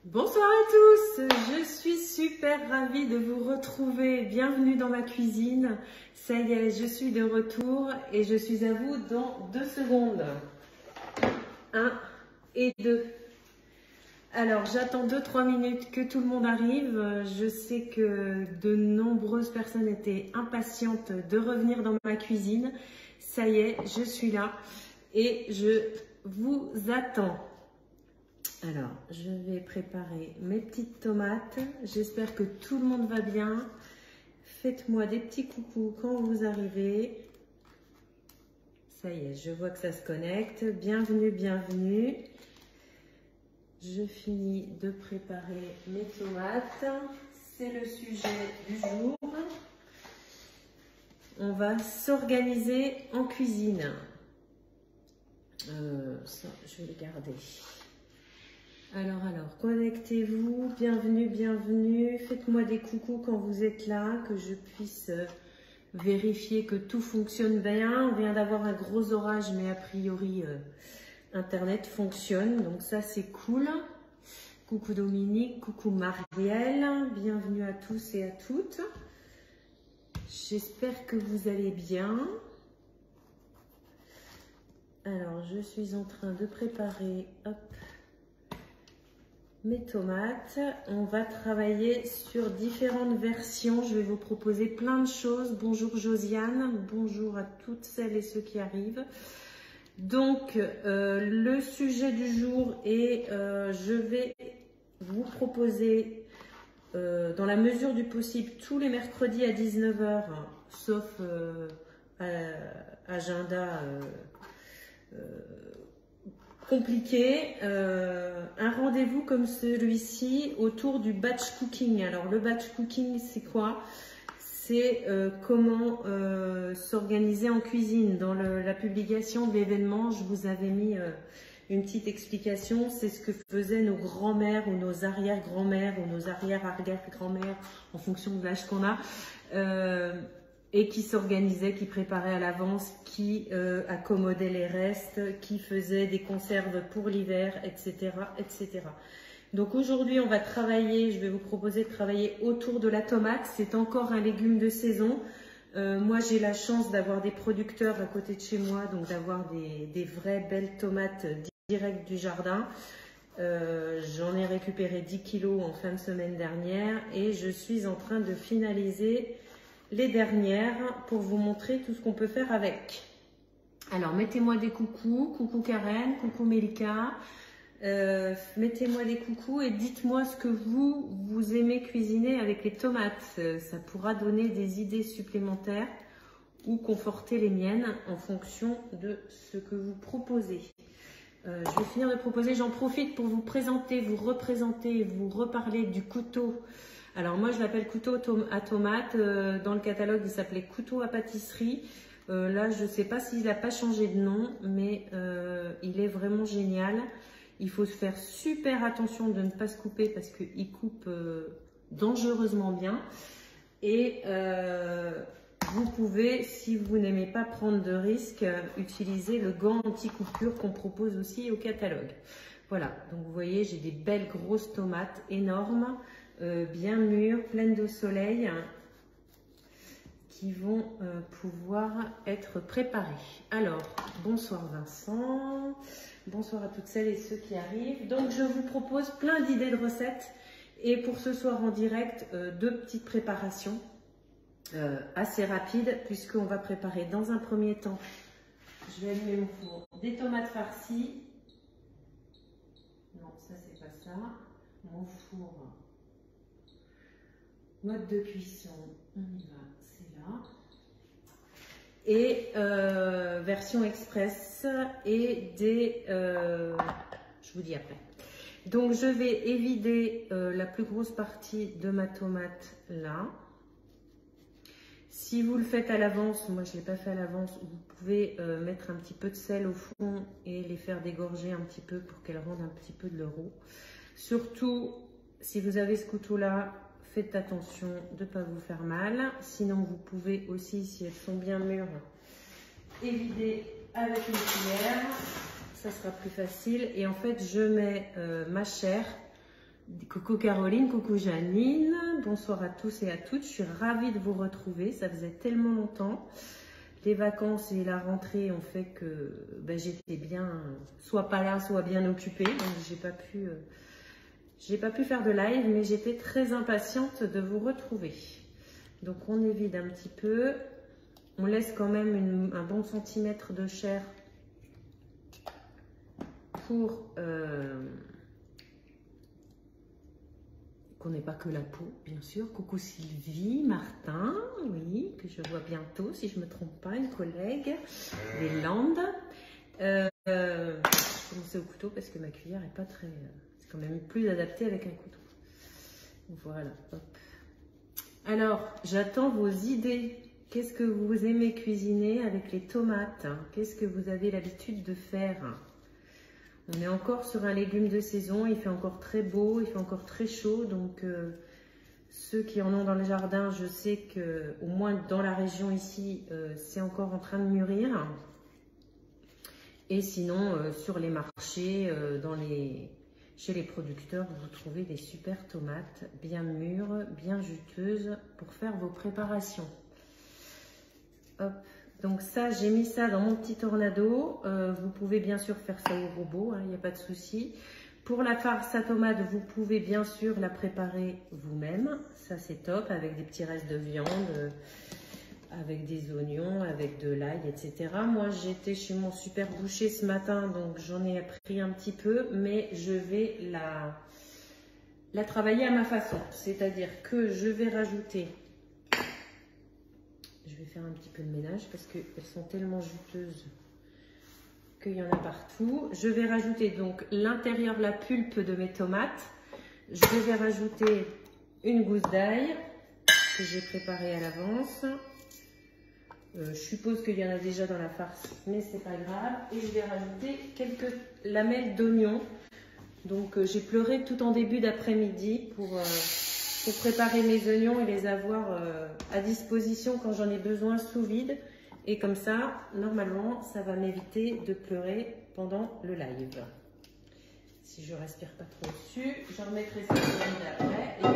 Bonsoir à tous, je suis super ravie de vous retrouver. Bienvenue dans ma cuisine. Ça y est, je suis de retour et je suis à vous dans 2 secondes. 1 et 2. Alors, j'attends 2-3 minutes que tout le monde arrive. Je sais que de nombreuses personnes étaient impatientes de revenir dans ma cuisine. Ça y est, je suis là et je vous attends. Alors, je vais préparer mes petites tomates. J'espère que tout le monde va bien. Faites-moi des petits coucous quand vous arrivez. Ça y est, je vois que ça se connecte. Bienvenue, bienvenue. Je finis de préparer mes tomates. C'est le sujet du jour. On va s'organiser en cuisine. Ça, je vais le garder. Alors, connectez-vous, bienvenue, bienvenue. Faites-moi des coucous quand vous êtes là, que je puisse vérifier que tout fonctionne bien. On vient d'avoir un gros orage, mais a priori, Internet fonctionne, donc ça, c'est cool. Coucou Dominique, coucou Marielle, bienvenue à tous et à toutes. J'espère que vous allez bien. Alors, je suis en train de préparer, hop, mes tomates. On va travailler sur différentes versions. Je vais vous proposer plein de choses. Bonjour Josiane, bonjour à toutes celles et ceux qui arrivent. Donc, le sujet du jour est, je vais vous proposer, dans la mesure du possible, tous les mercredis à 19 h, sauf agenda compliqué, un rendez-vous comme celui-ci autour du batch cooking. Alors le batch cooking, c'est quoi? C'est comment s'organiser en cuisine. Dans la publication de l'événement, je vous avais mis une petite explication. C'est ce que faisaient nos grands-mères ou nos arrière-grand-mères ou nos arrière-arrière-grand-mères en fonction de l'âge qu'on a. Et qui s'organisait, qui préparait à l'avance, qui accommodait les restes, qui faisait des conserves pour l'hiver, etc., etc. Donc aujourd'hui, on va travailler, je vais vous proposer de travailler autour de la tomate. C'est encore un légume de saison. Moi, j'ai la chance d'avoir des producteurs à côté de chez moi, donc d'avoir des vraies belles tomates directes du jardin. J'en ai récupéré 10 kilos en fin de semaine dernière et je suis en train de finaliser les dernières pour vous montrer tout ce qu'on peut faire avec. Alors, mettez-moi des coucous, coucou Karen, coucou Melika, mettez-moi des coucous et dites-moi ce que vous aimez cuisiner avec les tomates. Ça pourra donner des idées supplémentaires ou conforter les miennes en fonction de ce que vous proposez. Je vais finir de proposer, j'en profite pour vous présenter, vous représenter, vous reparler du couteau. Alors moi je l'appelle couteau à tomate, dans le catalogue il s'appelait couteau à pâtisserie. Là je ne sais pas s'il n'a pas changé de nom, mais il est vraiment génial. Il faut faire super attention de ne pas se couper parce qu'il coupe dangereusement bien. Et vous pouvez, si vous n'aimez pas prendre de risques, utiliser le gant anti-coupure qu'on propose aussi au catalogue. Voilà, donc vous voyez j'ai des belles grosses tomates énormes. Bien mûres, pleines de soleil, qui vont pouvoir être préparées. Alors, bonsoir Vincent, bonsoir à toutes celles et ceux qui arrivent. Donc, je vous propose plein d'idées de recettes. Et pour ce soir en direct, 2 petites préparations assez rapides, puisqu'on va préparer dans un premier temps, je vais allumer mon four, des tomates farcies. Non, ça c'est pas ça. Mon four. Mode de cuisson, on y va, c'est là. Et version express et des... je vous dis après. Donc je vais évider la plus grosse partie de ma tomate là. Si vous le faites à l'avance, moi je ne l'ai pas fait à l'avance, vous pouvez mettre un petit peu de sel au fond et les faire dégorger un petit peu pour qu'elles rendent un petit peu de leur eau. Surtout, si vous avez ce couteau-là, faites attention de ne pas vous faire mal. Sinon, vous pouvez aussi, si elles sont bien mûres, évider avec une cuillère. Ça sera plus facile. Et en fait, je mets ma chair Coucou Caroline, coucou Janine, bonsoir à tous et à toutes, je suis ravie de vous retrouver, ça faisait tellement longtemps. Les vacances et la rentrée ont fait que j'étais bien, soit pas là, soit bien occupée, donc j'ai pas pu faire de live, mais j'étais très impatiente de vous retrouver. Donc on évite un petit peu, on laisse quand même un bon centimètre de chair pour qu'on n'ait pas que la peau, bien sûr. Coucou Sylvie, Martin, oui, que je vois bientôt, si je ne me trompe pas, une collègue des Landes. Je vais commencer au couteau parce que ma cuillère n'est pas très... c'est quand même plus adapté avec un couteau. Voilà, hop. Alors, j'attends vos idées. Qu'est-ce que vous aimez cuisiner avec les tomates? Qu'est-ce que vous avez l'habitude de faire? On est encore sur un légume de saison, il fait encore très beau, il fait encore très chaud, donc ceux qui en ont dans le jardin, je sais que au moins dans la région ici, c'est encore en train de mûrir. Et sinon, sur les marchés, chez les producteurs, vous trouvez des super tomates bien mûres, bien juteuses pour faire vos préparations. Hop. Donc ça, j'ai mis ça dans mon petit tornado. Vous pouvez bien sûr faire ça au robot, il n'y a pas de souci. Pour la farce à tomate, vous pouvez bien sûr la préparer vous-même. Ça, c'est top, avec des petits restes de viande, avec des oignons, avec de l'ail, etc. Moi, j'étais chez mon super boucher ce matin, donc j'en ai pris un petit peu, mais je vais la travailler à ma façon. C'est-à-dire que je vais rajouter... Je vais faire un petit peu de ménage parce qu'elles sont tellement juteuses qu'il y en a partout. Je vais rajouter donc l'intérieur, la pulpe de mes tomates. Je vais rajouter une gousse d'ail que j'ai préparée à l'avance. Je suppose qu'il y en a déjà dans la farce, mais c'est pas grave. Et je vais rajouter quelques lamelles d'oignon. Donc j'ai pleuré tout en début d'après-midi pour préparer mes oignons et les avoir à disposition quand j'en ai besoin sous vide. Et comme ça, normalement, ça va m'éviter de pleurer pendant le live. Si je respire pas trop dessus, j'en remettrai ça après et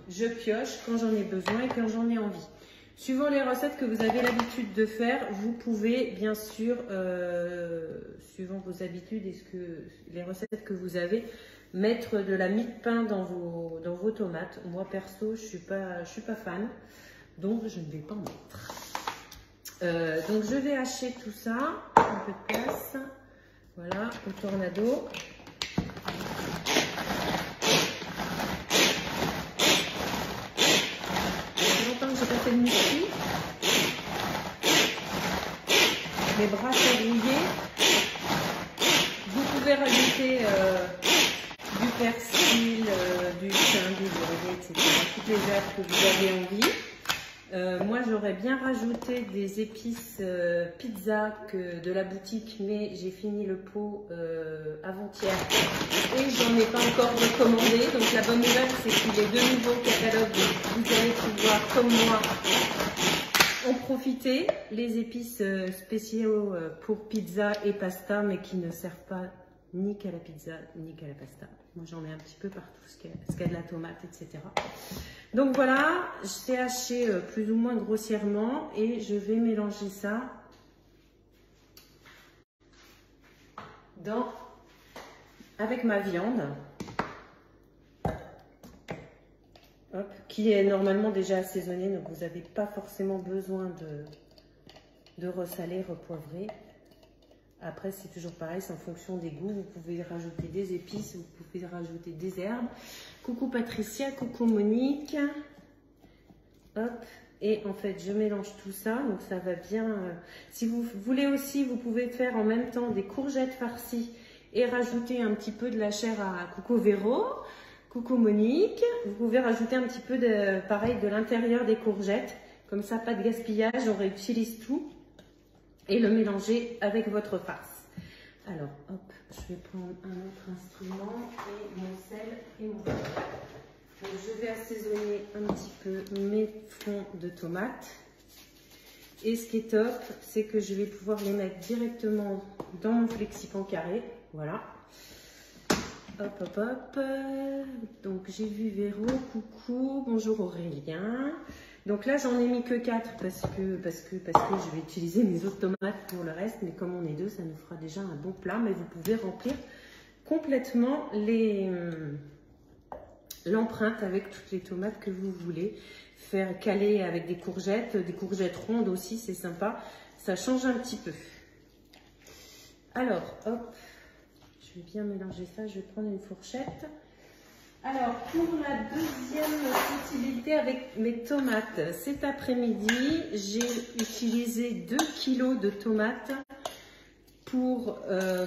je pioche quand j'en ai besoin et quand j'en ai envie. Suivant les recettes que vous avez l'habitude de faire, vous pouvez bien sûr, suivant vos habitudes et les recettes que vous avez, mettre de la mie de pain dans vos tomates. Moi perso, je suis pas fan, donc je ne vais pas en mettre. Donc je vais hacher tout ça, un peu de place, voilà, au tornado. Ça fait longtemps que j'ai pas fait de muscu. Les bras sont rouillés. Vous pouvez rajouter du persil, du thym, du laurier, etc. Toutes les herbes que vous avez envie. Moi, j'aurais bien rajouté des épices pizza de la boutique, mais j'ai fini le pot avant-hier et j'en ai pas encore recommandé. Donc la bonne nouvelle, c'est qu'il est de nouveau au catalogue. Vous allez pouvoir, comme moi, en profiter. Les épices spéciaux pour pizza et pasta, mais qui ne servent pas ni qu'à la pizza, ni qu'à la pasta. Moi, j'en ai un petit peu partout, ce qu'il y a de la tomate, etc. Donc voilà, j'ai haché plus ou moins grossièrement et je vais mélanger ça avec ma viande, hop, qui est normalement déjà assaisonnée, donc vous n'avez pas forcément besoin de ressaler, repoivrer. Après, c'est toujours pareil, c'est en fonction des goûts. Vous pouvez rajouter des épices, vous pouvez rajouter des herbes. Coucou Patricia, coucou Monique. Hop, et en fait, je mélange tout ça, donc ça va bien. Si vous voulez aussi, vous pouvez faire en même temps des courgettes farcies et rajouter un petit peu de la chair à coucou Véro, coucou Monique. Vous pouvez rajouter un petit peu pareil de l'intérieur des courgettes. Comme ça, pas de gaspillage, on réutilise tout. Et le mélanger avec votre farce. Alors, hop, je vais prendre un autre instrument et mon sel et mon beurre. Donc, je vais assaisonner un petit peu mes fonds de tomates. Et ce qui est top, c'est que je vais pouvoir les mettre directement dans mon flexipan carré. Voilà. Hop, hop, hop. Donc, j'ai vu Véro, coucou, bonjour Aurélien. Donc là, j'en ai mis que 4 parce que je vais utiliser mes autres tomates pour le reste. Mais comme on est 2, ça nous fera déjà un bon plat. Mais vous pouvez remplir complètement l'empreinte avec toutes les tomates que vous voulez. Faire caler avec des courgettes rondes aussi, c'est sympa. Ça change un petit peu. Alors, hop, je vais bien mélanger ça. Je vais prendre une fourchette. Alors, pour la deuxième possibilité avec mes tomates, cet après-midi, j'ai utilisé 2 kg de tomates pour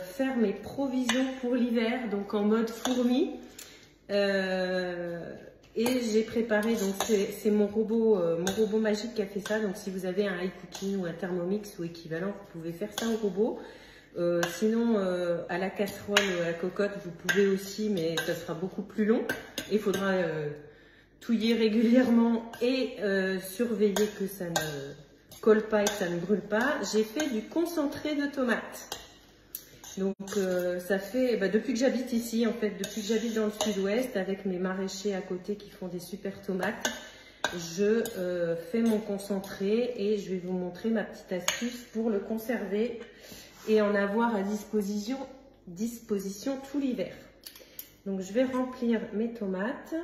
faire mes provisions pour l'hiver, donc en mode fourmi. Et j'ai préparé, donc c'est mon robot magique qui a fait ça. Donc si vous avez un iCooking ou un Thermomix ou équivalent, vous pouvez faire ça au robot. Sinon, à la casserole ou à la cocotte, vous pouvez aussi, mais ça sera beaucoup plus long. Il faudra touiller régulièrement et surveiller que ça ne colle pas et que ça ne brûle pas. J'ai fait du concentré de tomates. Donc, ça fait, depuis que j'habite ici, en fait, depuis que j'habite dans le sud-ouest, avec mes maraîchers à côté qui font des super tomates, je fais mon concentré et je vais vous montrer ma petite astuce pour le conserver et en avoir à disposition tout l'hiver. Donc, je vais remplir mes tomates.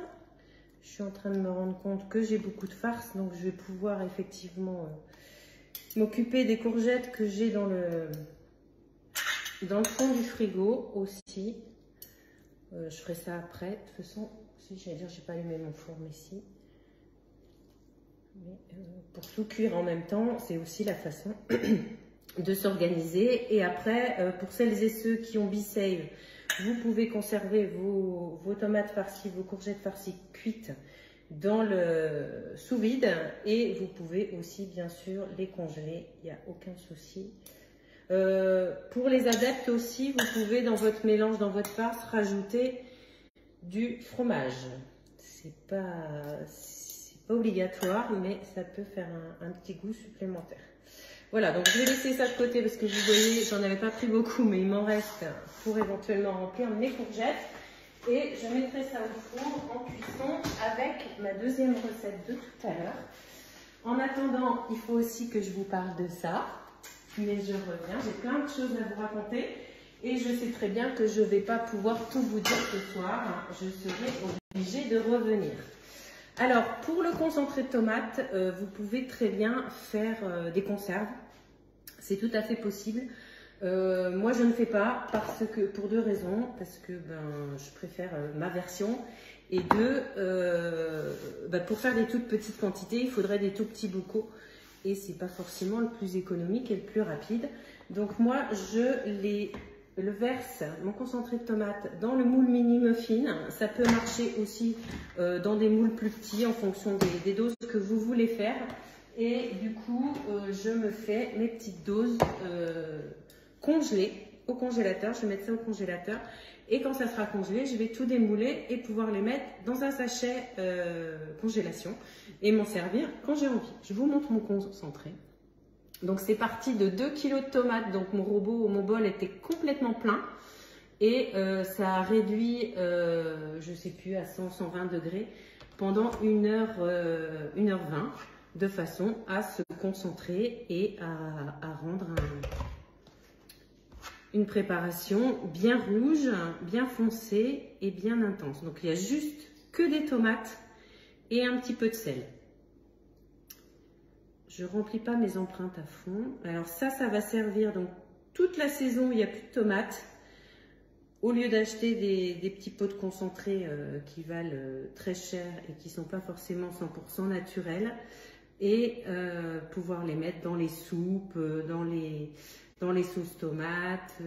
Je suis en train de me rendre compte que j'ai beaucoup de farce, donc je vais pouvoir effectivement m'occuper des courgettes que j'ai dans le fond du frigo aussi. Je ferai ça après. De toute façon, si j'allais dire, j'ai pas allumé mon four, mais si. Mais, pour tout cuire en même temps, c'est aussi la façon de s'organiser. Et après, pour celles et ceux qui ont B-Save, vous pouvez conserver vos tomates farcies, vos courgettes farcies cuites dans le sous-vide. Et vous pouvez aussi, bien sûr, les congeler. Il n'y a aucun souci. Pour les adeptes aussi, vous pouvez dans votre mélange, dans votre farce, rajouter du fromage. C'est pas obligatoire, mais ça peut faire un petit goût supplémentaire. Voilà, donc je vais laisser ça de côté parce que vous voyez, j'en avais pas pris beaucoup, mais il m'en reste pour éventuellement remplir mes courgettes. Et je mettrai ça au four en cuisson avec ma deuxième recette de tout à l'heure. En attendant, il faut aussi que je vous parle de ça. Mais je reviens, j'ai plein de choses à vous raconter et je sais très bien que je ne vais pas pouvoir tout vous dire ce soir. Je serai obligée de revenir. Alors, pour le concentré de tomates, vous pouvez très bien faire des conserves. C'est tout à fait possible. Moi, je ne fais pas pour 2 raisons. Parce que je préfère ma version. Et 2, pour faire des toutes petites quantités, il faudrait des tout petits bocaux. Et c'est pas forcément le plus économique et le plus rapide. Donc moi, le verse, mon concentré de tomates, dans le moule mini muffin. Ça peut marcher aussi dans des moules plus petits en fonction des doses que vous voulez faire. Et du coup, je me fais mes petites doses congelées au congélateur. Je vais mettre ça au congélateur. Et quand ça sera congelé, je vais tout démouler et pouvoir les mettre dans un sachet congélation et m'en servir quand j'ai envie. Je vous montre mon concentré. Donc c'est parti de 2 kg de tomates. Donc mon bol était complètement plein. Et ça a réduit, je ne sais plus, à 100-120 degrés pendant 1h20 de façon à se concentrer et à rendre une préparation bien rouge, bien foncée et bien intense. Donc il n'y a juste que des tomates et un petit peu de sel. Je ne remplis pas mes empreintes à fond. Alors ça va servir donc toute la saison où il n'y a plus de tomates. Au lieu d'acheter des petits pots de concentré qui valent très cher et qui ne sont pas forcément 100% naturels. Et pouvoir les mettre dans les soupes, dans les sauces tomates,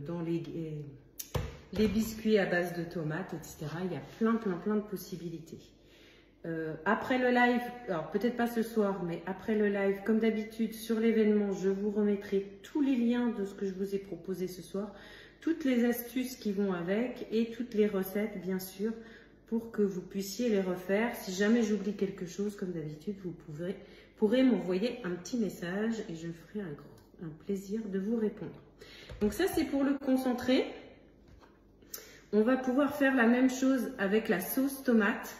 dans les biscuits à base de tomates, etc. Il y a plein de possibilités. Après le live, alors peut-être pas ce soir, mais après le live, comme d'habitude, sur l'événement, je vous remettrai tous les liens de ce que je vous ai proposé ce soir, toutes les astuces qui vont avec et toutes les recettes, bien sûr, pour que vous puissiez les refaire. Si jamais j'oublie quelque chose, comme d'habitude, vous pourrez m'envoyer un petit message et je ferai un plaisir de vous répondre. Donc ça, c'est pour le concentré. On va pouvoir faire la même chose avec la sauce tomate.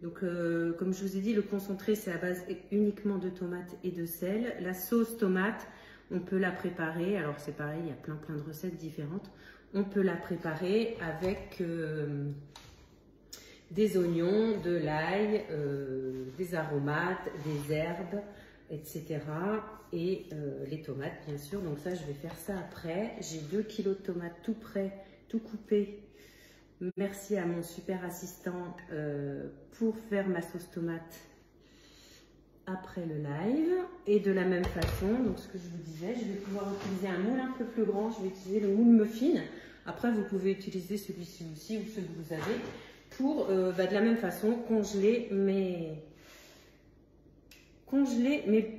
Donc, comme je vous ai dit, le concentré, c'est à base uniquement de tomates et de sel. La sauce tomate, on peut la préparer. Alors, c'est pareil, il y a plein de recettes différentes. On peut la préparer avec des oignons, de l'ail, des aromates, des herbes, etc. Et les tomates, bien sûr. Donc ça, je vais faire ça après. J'ai 2 kg de tomates tout prêt, tout coupé. Merci à mon super assistant pour faire ma sauce tomate après le live. Et de la même façon, donc ce que je vous disais, je vais pouvoir utiliser un moule un peu plus grand. Je vais utiliser le moule muffin. Après, vous pouvez utiliser celui-ci aussi ou celui que vous avez pour, de la même façon, congeler mes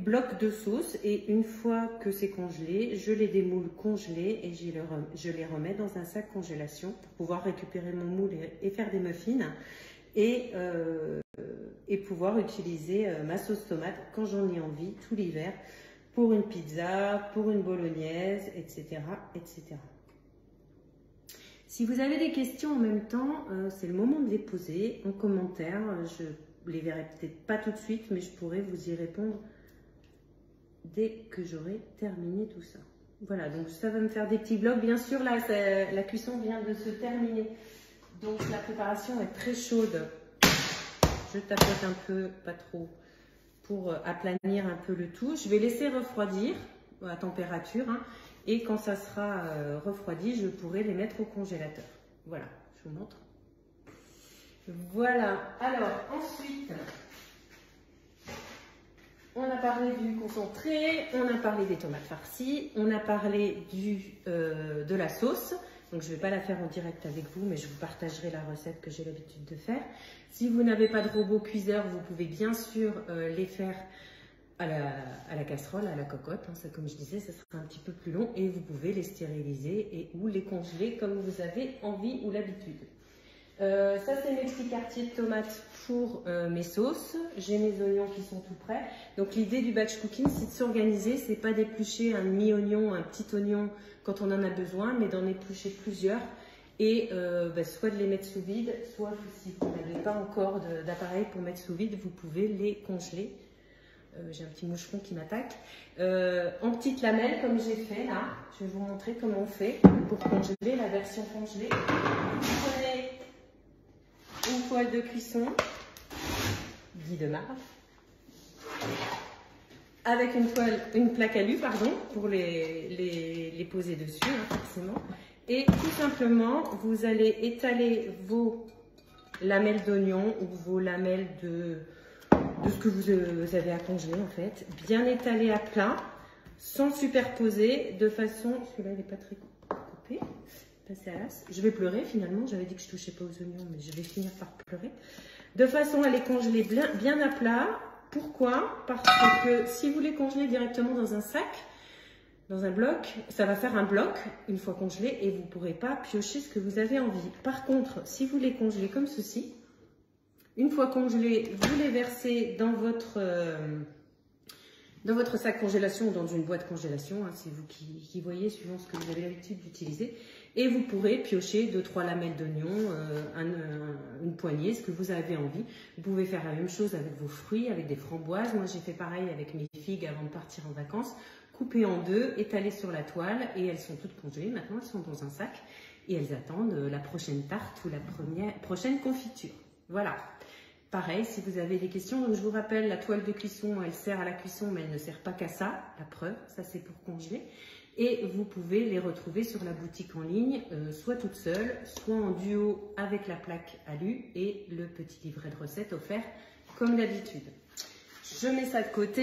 blocs de sauce. Et une fois que c'est congelé, je les démoule congelés et je les remets dans un sac congélation pour pouvoir récupérer mon moule et faire des muffins et pouvoir utiliser ma sauce tomate quand j'en ai envie tout l'hiver pour une pizza, pour une bolognaise, etc., etc. Si vous avez des questions en même temps, c'est le moment de les poser en commentaire. Je les verrai peut-être pas tout de suite, mais je pourrai vous y répondre dès que j'aurai terminé tout ça. Voilà, donc ça va me faire des petits blocs. Bien sûr, là, la cuisson vient de se terminer. Donc la préparation est très chaude. Je tapote un peu, pas trop, pour aplanir un peu le tout. Je vais laisser refroidir à température. Hein, et quand ça sera refroidi, je pourrai les mettre au congélateur. Voilà, je vous montre. Voilà, alors ensuite, on a parlé du concentré, on a parlé des tomates farcies, on a parlé de la sauce. Donc je ne vais pas la faire en direct avec vous, mais je vous partagerai la recette que j'ai l'habitude de faire. Si vous n'avez pas de robot cuiseur, vous pouvez bien sûr les faire à la casserole, à la cocotte. Hein, ça, comme je disais, ça sera un petit peu plus long et vous pouvez les stériliser ou les congeler comme vous avez envie ou l'habitude. Ça, c'est mes petits quartiers de tomates pour mes sauces. J'ai mes oignons qui sont tout prêts. Donc, l'idée du batch cooking, c'est de s'organiser. C'est pas d'éplucher un demi-oignon, un petit oignon quand on en a besoin, mais d'en éplucher plusieurs et soit de les mettre sous vide, soit si vous n'avez pas encore d'appareil pour mettre sous vide, vous pouvez les congeler. J'ai un petit moucheron qui m'attaque. En petites lamelles, comme j'ai fait là. Je vais vous montrer comment on fait pour congeler la version congelée. Vous prenez une poêle de cuisson, Guy de Marve, avec une plaque alu, pardon, pour les poser dessus, hein, forcément. Et tout simplement, vous allez étaler vos lamelles d'oignon ou vos lamelles de ce que vous avez à congeler en fait, bien étalé à plat, sans superposer, de façon, celui-là il n'est pas très coupé, passer à l'as. Je vais pleurer finalement, j'avais dit que je ne touchais pas aux oignons, mais je vais finir par pleurer. De façon à les congeler bien à plat. Pourquoi? Parce que si vous les congelez directement dans un sac, dans un bloc, ça va faire un bloc une fois congelé et vous ne pourrez pas piocher ce que vous avez envie. Par contre, si vous les congelez comme ceci, une fois congelés, vous les versez dans votre sac congélation ou dans une boîte congélation. Hein, c'est vous qui voyez suivant ce que vous avez l'habitude d'utiliser. Et vous pourrez piocher 2-3 lamelles d'oignon, une poignée, ce que vous avez envie. Vous pouvez faire la même chose avec vos fruits, avec des framboises. Moi, j'ai fait pareil avec mes figues avant de partir en vacances. Coupées en deux, étalées sur la toile et elles sont toutes congelées. Maintenant, elles sont dans un sac et elles attendent la prochaine tarte ou la prochaine confiture. Voilà. Pareil, si vous avez des questions, donc je vous rappelle, la toile de cuisson, elle sert à la cuisson, mais elle ne sert pas qu'à ça, la preuve, ça c'est pour congeler. Et vous pouvez les retrouver sur la boutique en ligne, soit toute seule, soit en duo avec la plaque alu et le petit livret de recettes offert comme d'habitude. Je mets ça de côté.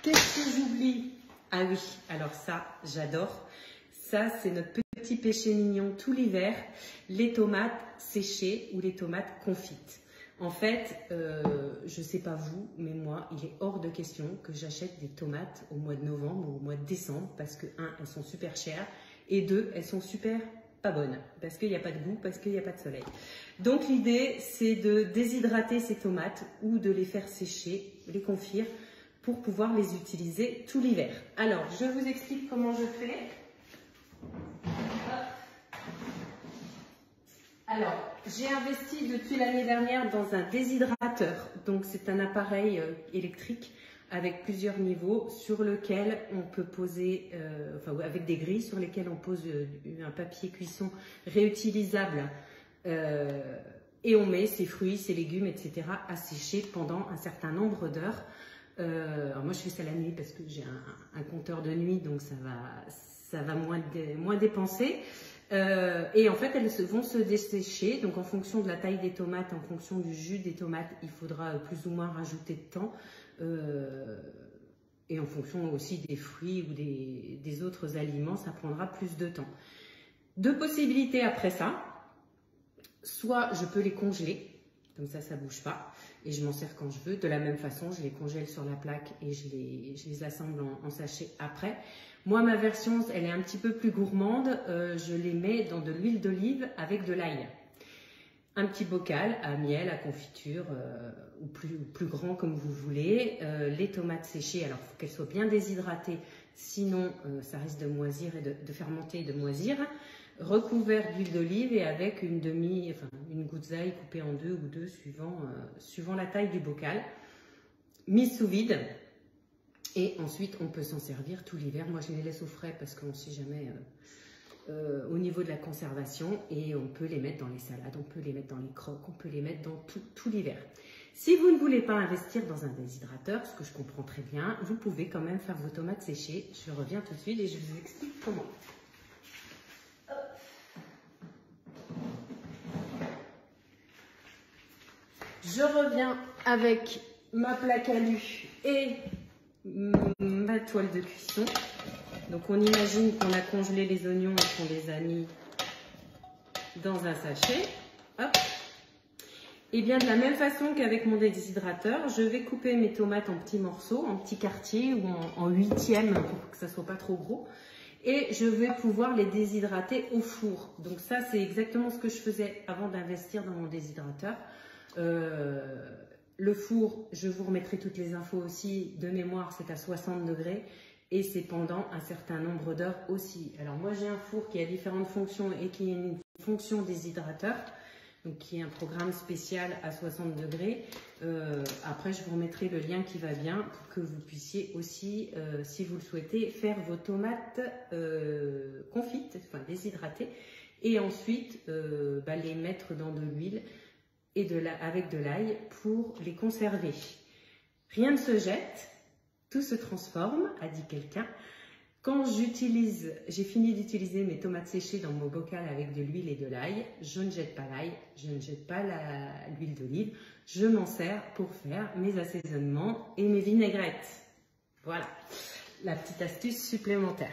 Qu'est-ce que j'oublie? Ah oui, alors ça, j'adore. Ça, c'est notre petit péché mignon tout l'hiver, les tomates séchées ou les tomates confites. En fait, je ne sais pas vous, mais moi, il est hors de question que j'achète des tomates au mois de novembre ou au mois de décembre parce que, 1, elles sont super chères et 2, elles sont super pas bonnes parce qu'il n'y a pas de goût, parce qu'il n'y a pas de soleil. Donc, l'idée, c'est de déshydrater ces tomates ou de les faire sécher, les confire pour pouvoir les utiliser tout l'hiver. Alors, je vous explique comment je fais. Alors, j'ai investi depuis l'année dernière dans un déshydrateur. Donc, c'est un appareil électrique avec plusieurs niveaux sur lequel on peut poser, enfin avec des grilles sur lesquelles on pose un papier cuisson réutilisable et on met ses fruits, ses légumes, etc. à sécher pendant un certain nombre d'heures. Alors moi je fais ça la nuit parce que j'ai un compteur de nuit, donc ça va moins dépenser. Et en fait elles vont se dessécher, donc en fonction de la taille des tomates, en fonction du jus des tomates, il faudra plus ou moins rajouter de temps. Et en fonction aussi des fruits ou des autres aliments, ça prendra plus de temps. Deux possibilités après ça. Soit je peux les congeler, comme ça ne bouge pas, et je m'en sers quand je veux. De la même façon, je les congèle sur la plaque et je les assemble en sachet après. Moi, ma version, elle est un petit peu plus gourmande. Je les mets dans de l'huile d'olive avec de l'ail. Un petit bocal à miel, à confiture, ou plus grand comme vous voulez. Les tomates séchées, alors il faut qu'elles soient bien déshydratées, sinon ça risque de moisir et de fermenter et de moisir. Recouvert d'huile d'olive et avec une goutte d'ail coupée en deux ou deux suivant la taille du bocal. Mise sous vide. Et ensuite, on peut s'en servir tout l'hiver. Moi, je les laisse au frais parce qu'on ne sait jamais au niveau de la conservation. Et on peut les mettre dans les salades, on peut les mettre dans les croques, on peut les mettre dans tout l'hiver. Si vous ne voulez pas investir dans un déshydrateur, ce que je comprends très bien, vous pouvez quand même faire vos tomates séchées. Je reviens tout de suite et je vous explique comment. Je reviens avec ma plaque alu et ma toile de cuisson. Donc on imagine qu'on a congelé les oignons et qu'on les a mis dans un sachet. Hop. Et bien de la même façon qu'avec mon déshydrateur, je vais couper mes tomates en petits morceaux, en petits quartiers ou en huitièmes pour que ça soit pas trop gros. Et je vais pouvoir les déshydrater au four. Donc ça, c'est exactement ce que je faisais avant d'investir dans mon déshydrateur. Le four, je vous remettrai toutes les infos aussi. De mémoire, c'est à 60 degrés et c'est pendant un certain nombre d'heures aussi. Alors moi, j'ai un four qui a différentes fonctions et qui est une fonction déshydrateur, donc qui est un programme spécial à 60 degrés. Après, je vous remettrai le lien qui va bien pour que vous puissiez aussi, si vous le souhaitez, faire vos tomates confites, enfin déshydratées, et ensuite les mettre dans de l'huile et avec de l'ail pour les conserver. Rien ne se jette, tout se transforme, a dit quelqu'un. Quand j'ai fini d'utiliser mes tomates séchées dans mon bocal avec de l'huile et de l'ail, je ne jette pas l'ail, je ne jette pas l'huile d'olive, je m'en sers pour faire mes assaisonnements et mes vinaigrettes. Voilà, la petite astuce supplémentaire.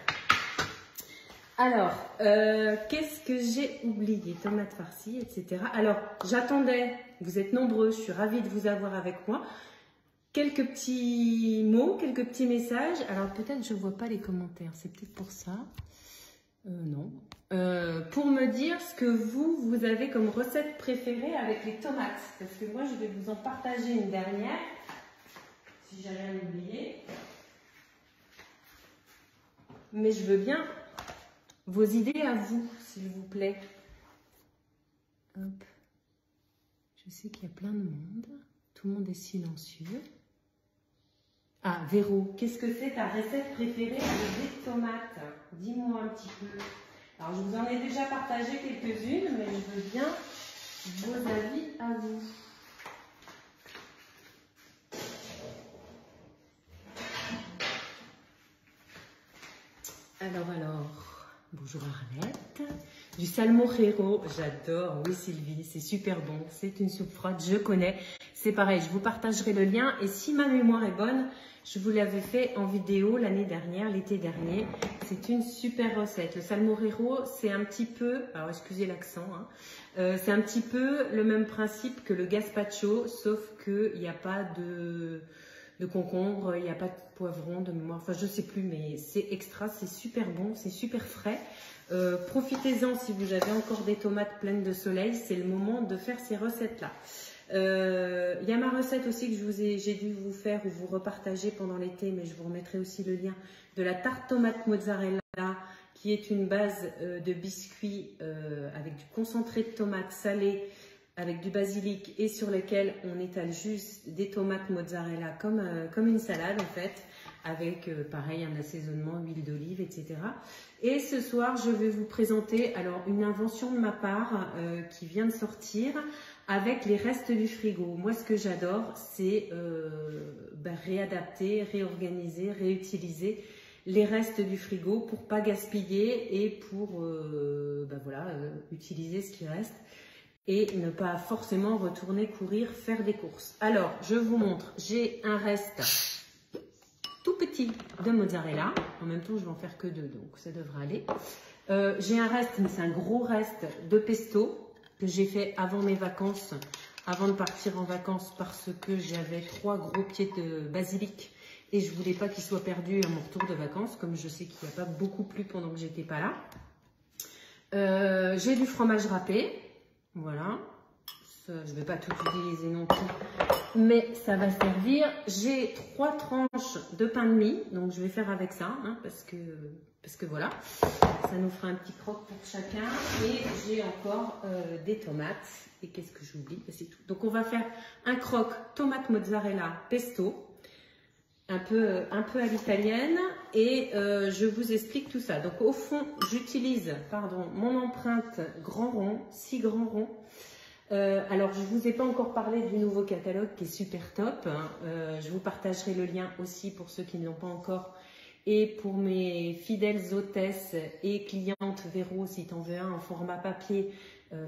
Alors, qu'est-ce que j'ai oublié? Tomates farcies, etc. Alors, j'attendais, vous êtes nombreux, je suis ravie de vous avoir avec moi. Quelques petits mots, quelques petits messages. Alors, peut-être je ne vois pas les commentaires, c'est peut-être pour ça. Non. Pour me dire ce que vous avez comme recette préférée avec les tomates. Parce que moi, je vais vous en partager une dernière, si j'ai rien oublié. Mais je veux bien vos idées à vous, s'il vous plaît. Hop. Je sais qu'il y a plein de monde. Tout le monde est silencieux. Ah, Véro, qu'est-ce que c'est ta recette préférée avec des tomates? Dis-moi un petit peu. Alors, je vous en ai déjà partagé quelques-unes, mais je veux bien vos avis à vous. Alors, bonjour Arlette. Du salmorejo, j'adore. Oui Sylvie, c'est super bon. C'est une soupe froide, je connais. C'est pareil, je vous partagerai le lien. Et si ma mémoire est bonne, je vous l'avais fait en vidéo l'année dernière, l'été dernier. C'est une super recette. Le salmorejo, c'est un petit peu, alors excusez l'accent, hein, c'est un petit peu le même principe que le gazpacho, sauf qu'il n'y a pas de concombre, il n'y a pas de poivron de mémoire, enfin je sais plus, mais c'est extra, c'est super bon, c'est super frais. Profitez-en si vous avez encore des tomates pleines de soleil, c'est le moment de faire ces recettes-là. Il y a ma recette aussi que j'ai dû vous faire ou vous repartager pendant l'été, mais je vous remettrai aussi le lien de la tarte tomate mozzarella qui est une base de biscuit avec du concentré de tomates salées, avec du basilic et sur lequel on étale juste des tomates mozzarella comme une salade en fait, avec pareil un assaisonnement, huile d'olive, etc. Et ce soir, je vais vous présenter alors une invention de ma part qui vient de sortir avec les restes du frigo. Moi, ce que j'adore, c'est réadapter, réorganiser, réutiliser les restes du frigo pour pas gaspiller et pour utiliser ce qui reste et ne pas forcément retourner courir faire des courses. Alors, je vous montre, j'ai un reste tout petit de mozzarella. En même temps, je vais en faire que 2, donc ça devrait aller. J'ai un reste, mais c'est un gros reste de pesto que j'ai fait avant mes vacances, avant de partir en vacances parce que j'avais 3 gros pieds de basilic et je voulais pas qu'il soit perdu à mon retour de vacances, comme je sais qu'il n'y a pas beaucoup plu pendant que j'étais pas là. J'ai du fromage râpé, voilà. Ça, je ne vais pas tout utiliser non plus, mais ça va servir. J'ai 3 tranches de pain de mie, donc je vais faire avec ça, hein, parce que voilà, ça nous fera un petit croque pour chacun. Et j'ai encore des tomates. Et qu'est-ce que j'oublie? C'est tout. Donc on va faire un croque tomate mozzarella pesto, un peu à l'italienne, et je vous explique tout ça. Donc au fond, j'utilise, mon empreinte grand rond, 6 grands ronds. Alors je ne vous ai pas encore parlé du nouveau catalogue qui est super top, hein. Je vous partagerai le lien aussi pour ceux qui ne l'ont pas encore, et pour mes fidèles hôtesses et clientes Véro, si tu en veux un en format papier,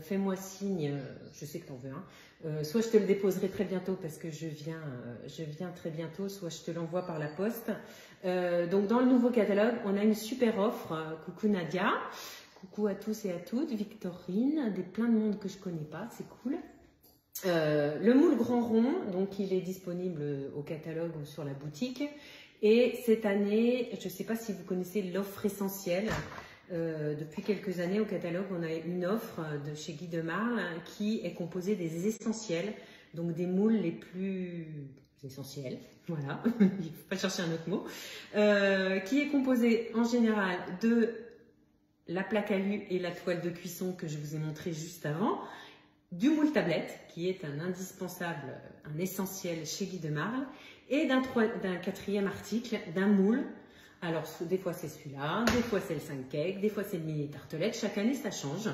fais-moi signe, je sais que tu en veux un, soit je te le déposerai très bientôt parce que je viens très bientôt, soit je te l'envoie par la poste. Donc dans le nouveau catalogue, on a une super offre, coucou Nadia. Coucou à tous et à toutes, Victorine, plein de monde que je connais pas, c'est cool. Le moule grand rond, donc il est disponible au catalogue ou sur la boutique. Et cette année, je ne sais pas si vous connaissez l'offre essentielle. Depuis quelques années au catalogue, on a une offre de chez Guy de Marle qui est composée des essentiels, donc des moules les plus essentiels, voilà, il ne faut pas chercher un autre mot, qui est composée en général de la plaque alu et la toile de cuisson que je vous ai montré juste avant, du moule tablette, qui est un indispensable, un essentiel chez Guy de Marle, et d'un 4e article, d'un moule. Alors, des fois c'est celui-là, des fois c'est le 5 cake, des fois c'est le mini tartelette, chaque année ça change.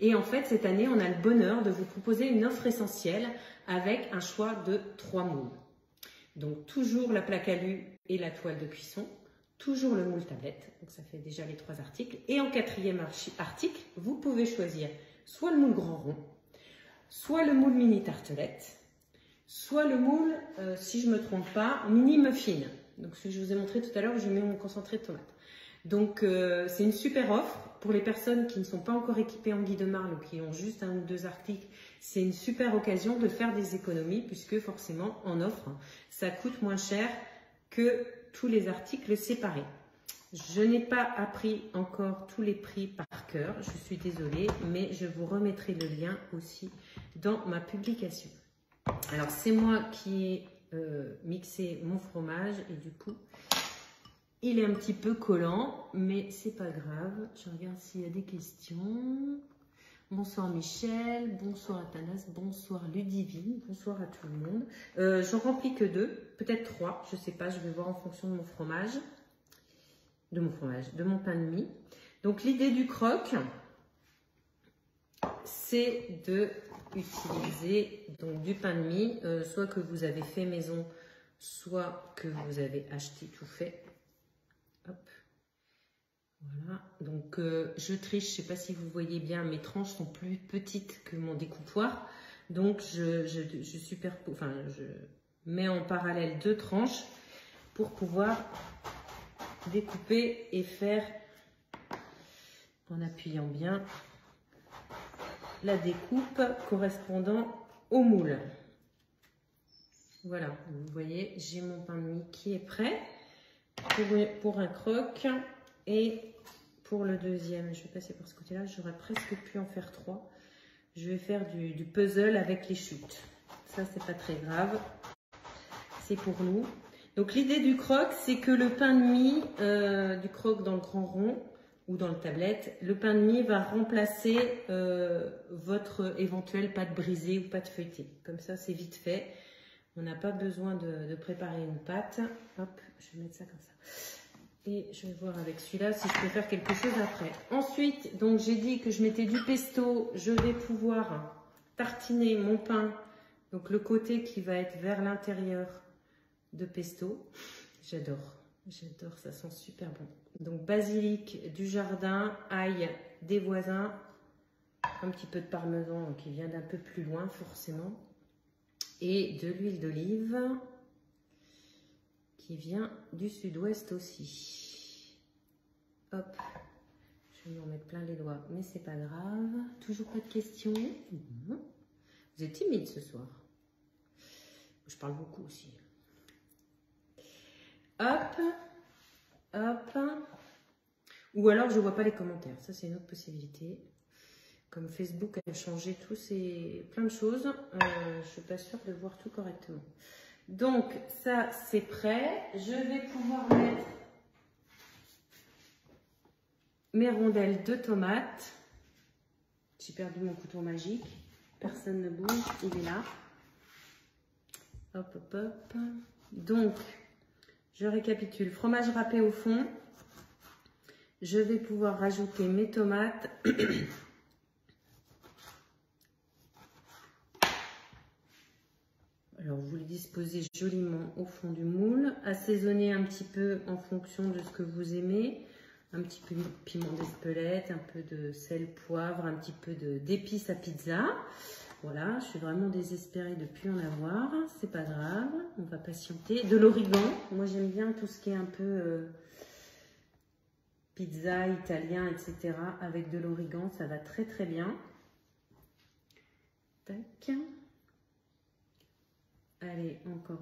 Et en fait, cette année, on a le bonheur de vous proposer une offre essentielle avec un choix de 3 moules. Donc, toujours la plaque alu et la toile de cuisson, toujours le moule tablette, donc ça fait déjà les 3 articles. Et en 4e article, vous pouvez choisir soit le moule grand rond, soit le moule mini tartelette, soit le moule, si je ne me trompe pas, mini muffin. Donc celui que je vous ai montré tout à l'heure, je mets mon concentré de tomate. Donc c'est une super offre pour les personnes qui ne sont pas encore équipées en Guy de Marle ou qui ont juste 1 ou 2 articles. C'est une super occasion de faire des économies puisque forcément en offre, ça coûte moins cher que tous les articles séparés. Je n'ai pas appris encore tous les prix par cœur, je suis désolée, mais je vous remettrai le lien aussi dans ma publication. Alors c'est moi qui ai mixé mon fromage et du coup il est un petit peu collant, mais c'est pas grave. Je regarde s'il y a des questions. Bonsoir Michel, bonsoir Athanas, bonsoir Ludivine, bonsoir à tout le monde. J'en remplis que 2, peut-être 3, je sais pas, je vais voir en fonction de mon fromage, de mon pain de mie. Donc l'idée du croque, c'est de utiliser donc du pain de mie, soit que vous avez fait maison, soit que vous avez acheté tout fait. Hop. Voilà, donc je triche, je ne sais pas si vous voyez bien, mes tranches sont plus petites que mon découpoir, donc je mets en parallèle 2 tranches pour pouvoir découper et faire, en appuyant bien, la découpe correspondant au moule. Voilà, vous voyez, j'ai mon pain de mie qui est prêt pour un croque. Et pour le deuxième, je vais passer par ce côté-là, j'aurais presque pu en faire 3. Je vais faire du puzzle avec les chutes. Ça, c'est pas très grave. C'est pour nous. Donc, l'idée du croque, c'est que le pain de mie du croque dans le grand rond, ou dans le tablette. Le pain de mie va remplacer votre éventuelle pâte brisée ou pâte feuilletée. Comme ça, c'est vite fait. On n'a pas besoin de préparer une pâte. Hop, je vais mettre ça comme ça. Et je vais voir avec celui-là si je peux faire quelque chose après. Ensuite, donc j'ai dit que je mettais du pesto. Je vais pouvoir tartiner mon pain. Donc le côté qui va être vers l'intérieur de pesto. J'adore. J'adore, ça sent super bon. Donc basilic du jardin, ail des voisins, un petit peu de parmesan qui vient d'un peu plus loin forcément. Et de l'huile d'olive qui vient du sud-ouest aussi. Hop, je vais m'en mettre plein les doigts, mais c'est pas grave. Toujours pas de questions? Vous êtes timide ce soir. Je parle beaucoup aussi. Hop, hop. Ou alors je vois pas les commentaires. Ça c'est une autre possibilité. Comme Facebook a changé plein de choses, je suis pas sûre de voir tout correctement. Donc ça c'est prêt. Je vais pouvoir mettre mes rondelles de tomates. J'ai perdu mon couteau magique. Personne ne bouge, il est là. Hop, hop, hop. Donc, je récapitule. Fromage râpé au fond. Je vais pouvoir rajouter mes tomates. Alors, vous les disposez joliment au fond du moule. Assaisonnez un petit peu en fonction de ce que vous aimez. Un petit peu de piment d'Espelette, un peu de sel, poivre, un petit peu d'épices à pizza. Voilà, je suis vraiment désespérée de ne plus en avoir. C'est pas grave, on va patienter. De l'origan. Moi, j'aime bien tout ce qui est un peu pizza, italien, etc. Avec de l'origan, ça va très très bien. Tac. Allez, encore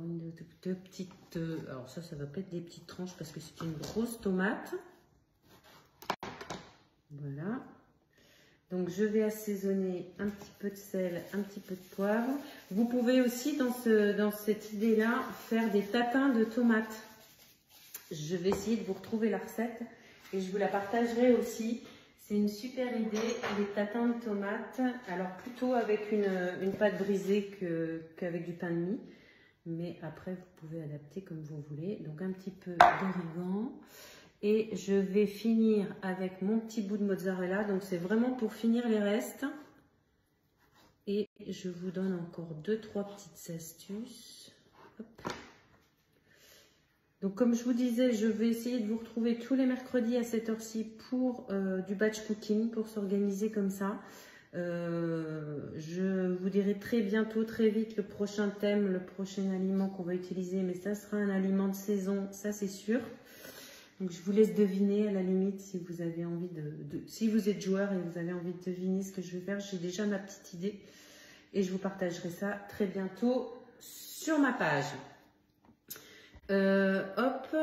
deux petites... alors ça va pas être des petites tranches parce que c'est une grosse tomate. Voilà. Donc, je vais assaisonner un petit peu de sel, un petit peu de poivre. Vous pouvez aussi, dans cette idée-là, faire des tatins de tomates. Je vais essayer de vous retrouver la recette et je vous la partagerai aussi. C'est une super idée, les tatins de tomates. Alors, plutôt avec une pâte brisée qu'avec du pain de mie. Mais après, vous pouvez adapter comme vous voulez. Donc, un petit peu d'origan. Et je vais finir avec mon petit bout de mozzarella. Donc, c'est vraiment pour finir les restes. Et je vous donne encore 2-3 petites astuces. Hop. Donc, comme je vous disais, je vais essayer de vous retrouver tous les mercredis à cette heure-ci pour du batch cooking, pour s'organiser comme ça. Je vous dirai très bientôt, très vite, le prochain thème, le prochain aliment qu'on va utiliser. Mais ça sera un aliment de saison, ça c'est sûr. Donc, je vous laisse deviner à la limite si vous avez envie si vous êtes joueur et vous avez envie de deviner ce que je vais faire. J'ai déjà ma petite idée et je vous partagerai ça très bientôt sur ma page. Hop,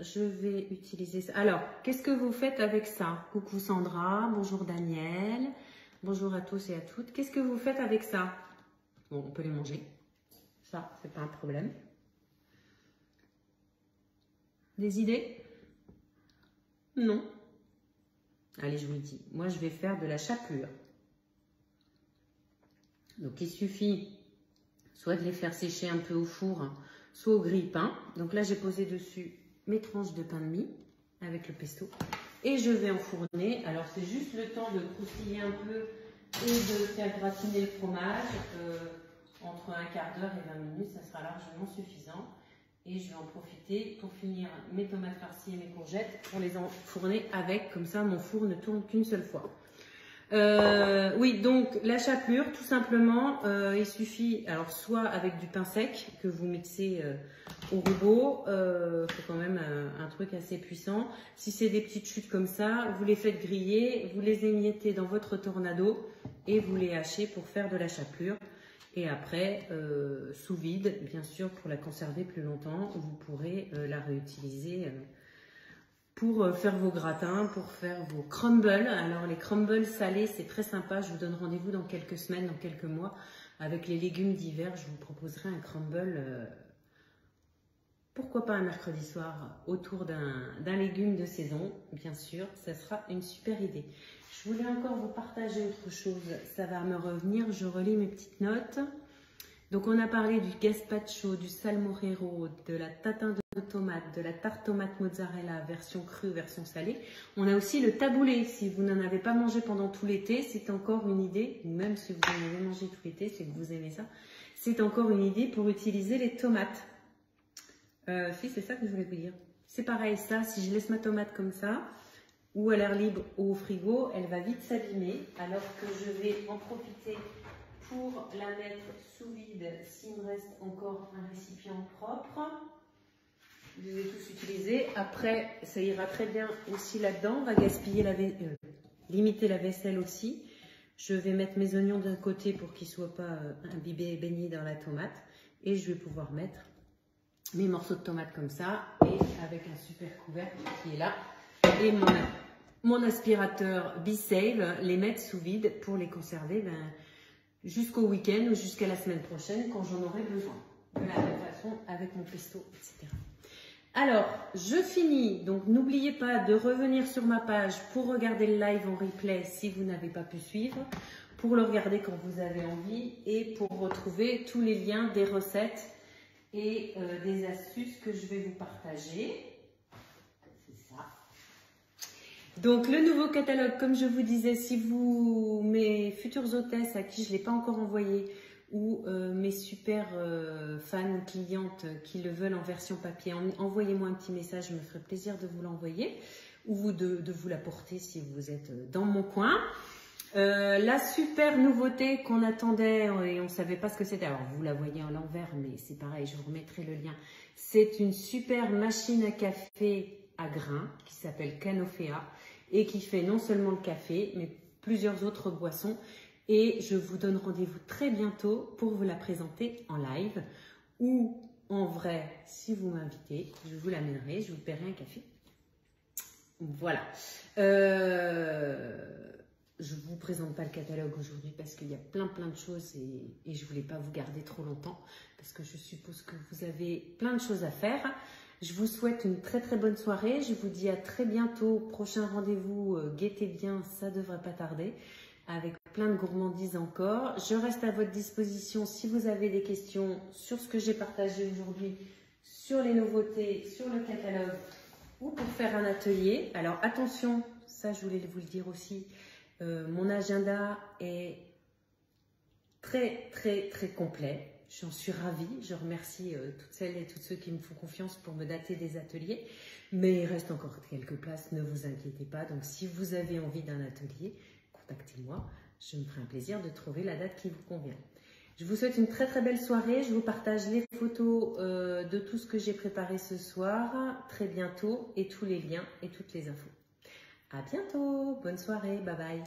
je vais utiliser ça. Alors, qu'est-ce que vous faites avec ça? Coucou Sandra, bonjour Daniel, bonjour à tous et à toutes. Qu'est-ce que vous faites avec ça? Bon, on peut les manger. Ça, c'est pas un problème. Des idées? Non. Allez, je vous le dis. Moi, je vais faire de la chapelure. Donc, il suffit soit de les faire sécher un peu au four, soit au grille-pain. Donc là, j'ai posé dessus mes tranches de pain de mie avec le pesto. Et je vais enfourner. Alors, c'est juste le temps de croustiller un peu et de faire gratiner le fromage. Entre un quart d'heure et 20 minutes, ça sera largement suffisant. Et je vais en profiter pour finir mes tomates farcies et mes courgettes pour les enfourner avec. Comme ça, mon four ne tourne qu'une seule fois. Oui, donc la chapelure, tout simplement, il suffit, alors soit avec du pain sec que vous mixez au robot, c'est quand même un truc assez puissant. Si c'est des petites chutes comme ça, vous les faites griller, vous les émiettez dans votre tornado et vous les hachez pour faire de la chapelure. Et après, sous vide, bien sûr, pour la conserver plus longtemps, vous pourrez la réutiliser pour faire vos gratins, pour faire vos crumbles. Alors, les crumbles salés, c'est très sympa. Je vous donne rendez-vous dans quelques semaines, dans quelques mois. Avec les légumes d'hiver, je vous proposerai un crumble pourquoi pas un mercredi soir autour d'un légume de saison, bien sûr, ça sera une super idée. Je voulais encore vous partager autre chose, ça va me revenir, je relis mes petites notes. Donc on a parlé du gazpacho, du salmorejo, de la tatin de tomate, de la tarte tomate mozzarella, version crue, version salée. On a aussi le taboulé, si vous n'en avez pas mangé pendant tout l'été, c'est encore une idée, même si vous en avez mangé tout l'été, c'est que vous aimez ça, c'est encore une idée pour utiliser les tomates. Si, c'est ça que je voulais vous dire. C'est pareil, ça, si je laisse ma tomate comme ça, ou à l'air libre ou au frigo, elle va vite s'abîmer, alors que je vais en profiter pour la mettre sous vide s'il me reste encore un récipient propre. Je vais tous utiliser. Après, ça ira très bien aussi là-dedans. On va gaspiller limiter la vaisselle aussi. Je vais mettre mes oignons d'un côté pour qu'ils ne soient pas imbibés et baignés dans la tomate. Et je vais pouvoir mettre mes morceaux de tomate comme ça. Et avec un super couvercle qui est là. Et mon aspirateur B-Save, les mettre sous vide pour les conserver jusqu'au week-end ou jusqu'à la semaine prochaine quand j'en aurai besoin. De la même façon avec mon pesto, etc. Alors, je finis. Donc, n'oubliez pas de revenir sur ma page pour regarder le live en replay si vous n'avez pas pu suivre, pour le regarder quand vous avez envie et pour retrouver tous les liens des recettes et des astuces que je vais vous partager. C'est ça. Donc, le nouveau catalogue, comme je vous disais, si vous, mes futures hôtesses à qui je ne l'ai pas encore envoyé, ou mes super fans ou clientes qui le veulent en version papier, envoyez-moi un petit message, je me ferai plaisir de vous l'envoyer, ou de vous l'apporter si vous êtes dans mon coin. La super nouveauté qu'on attendait et on ne savait pas ce que c'était, alors vous la voyez à l'envers, mais c'est pareil, je vous remettrai le lien. C'est une super machine à café à grains qui s'appelle Canofea et qui fait non seulement le café, mais plusieurs autres boissons. Et je vous donne rendez-vous très bientôt pour vous la présenter en live ou en vrai, si vous m'invitez, je vous l'amènerai, je vous paierai un café. Voilà. Je ne vous présente pas le catalogue aujourd'hui parce qu'il y a plein de choses et je ne voulais pas vous garder trop longtemps parce que je suppose que vous avez plein de choses à faire. Je vous souhaite une très bonne soirée. Je vous dis à très bientôt. Prochain rendez-vous, guettez bien, ça ne devrait pas tarder. Avec plein de gourmandises encore. Je reste à votre disposition si vous avez des questions sur ce que j'ai partagé aujourd'hui, sur les nouveautés, sur le catalogue ou pour faire un atelier. Alors attention, ça je voulais vous le dire aussi, mon agenda est très complet. J'en suis ravie. Je remercie toutes celles et tous ceux qui me font confiance pour me dater des ateliers. Mais il reste encore quelques places, ne vous inquiétez pas. Donc si vous avez envie d'un atelier, contactez-moi, je me ferai un plaisir de trouver la date qui vous convient. Je vous souhaite une très belle soirée, je vous partage les photos de tout ce que j'ai préparé ce soir, très bientôt, et tous les liens et toutes les infos. À bientôt, bonne soirée, bye bye.